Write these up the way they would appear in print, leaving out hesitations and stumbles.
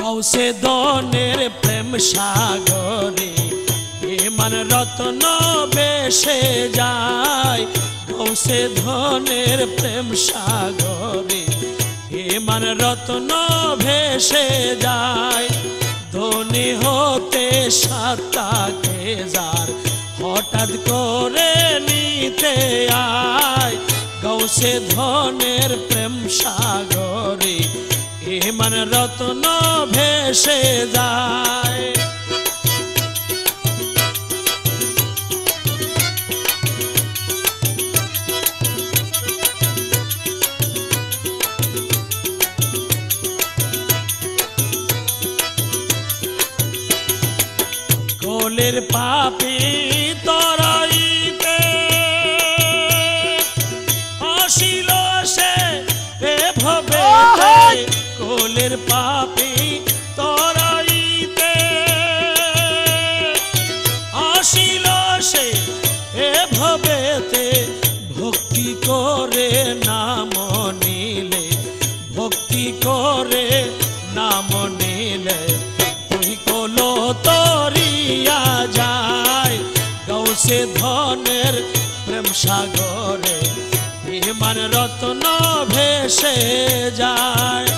গৌসে ধনের প্রেম সাগরে ইমান রত্ন বেশে যায়। গৌসে ধনের প্রেম সাগরে ইমান রত্ন ভেসে যায়। ধনী হতে সাতাকে যার হঠাৎ করে নিতে আয়। গৌসে ধনের প্রেম সাগরে ইমান রত্ন ভেসে যায়। কোলের পাপী তরাইতে আসিল সে এভাবে। কোলের পাপী তরাইতে আসিল সে এভাবেতে। ভক্তি করে নাম নিলে, ভক্তি করে নাম নিলে তুই কোলো তরিয়া যায়। গৌসে ধনের প্রেম সাগরে ইমান রত্ন ভেসে যায়।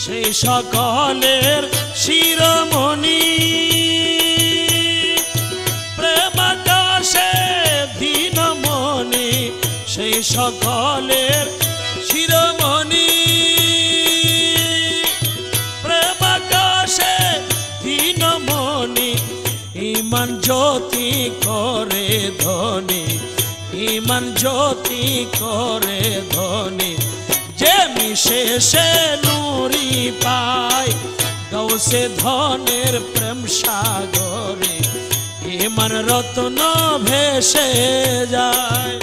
সেই সকলের শিরোমণি প্রেমাকাশে দীনমণি। সেই সকলের শিরোমণি প্রেমাকাশে দীনমণি। ইমান জ্যোতি করে ধনী, ইমান জ্যোতি করে ধনী। যে মিশে সে নুরি পায়। গৌসে ধনের প্রেম সাগরে ইমান রত্ন ভেসে যায়।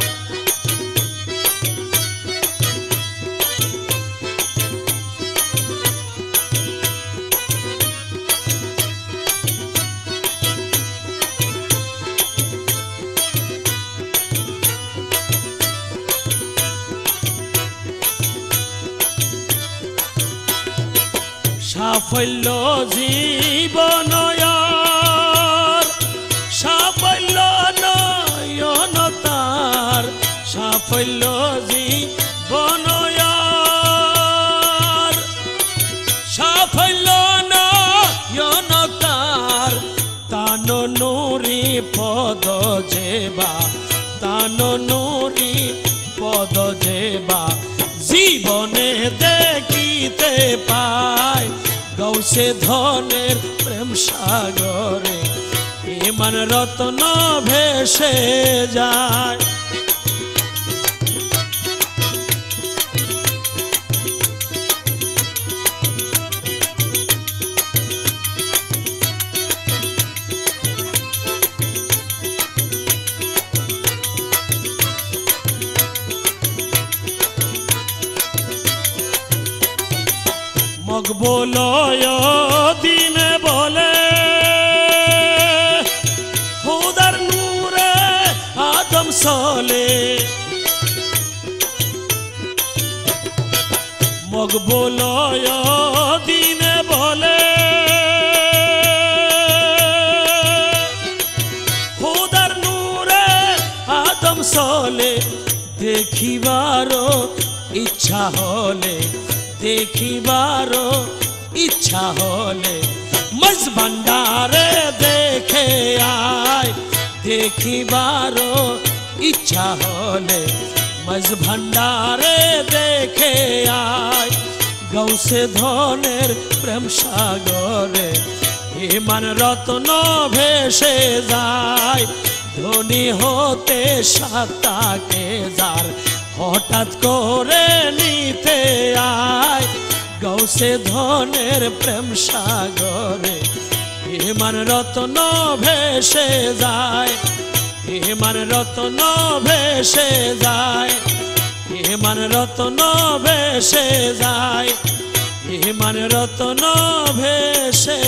সাফল্য জীবনয়ার, সাফল্য নয়ন তার। সাফল্য জীবনয়ার, সাফল্য নয়ন তার। তান নুরি পদ যেবা, তান নুরি পদ যেবা জীবনে দেখিতে পায়। গৌসে ধনের প্রেম সাগরে ইমান রত্ন ভেসে যায়। মকবুলয় দিনে বলে খুদার নূরে আদম সলে। মকবুলয় দিনে বলে খুদার নূরে আদম সলে। দেখিবারও ইচ্ছা হলে, দেখিবারও ইচ্ছা হলে মজ ভান্ডারে দেখে আয়। দেখিবারও ইচ্ছা হলে মজ ভান্ডারে দেখে আয়। গৌসে ধনের প্রেম সাগরে ইমান রত্ন ভেসে যায়। ধনী হতে সাতাকে যার হঠাৎ করে নিতে আয়। গৌসে ধনের প্রেম সাগরে ইমান রত্ন ভেসে যায়। ইমান রত্ন ভেসে যায়। ইমান রত্ন ভেসে যায়। ইমান রতন ভেসে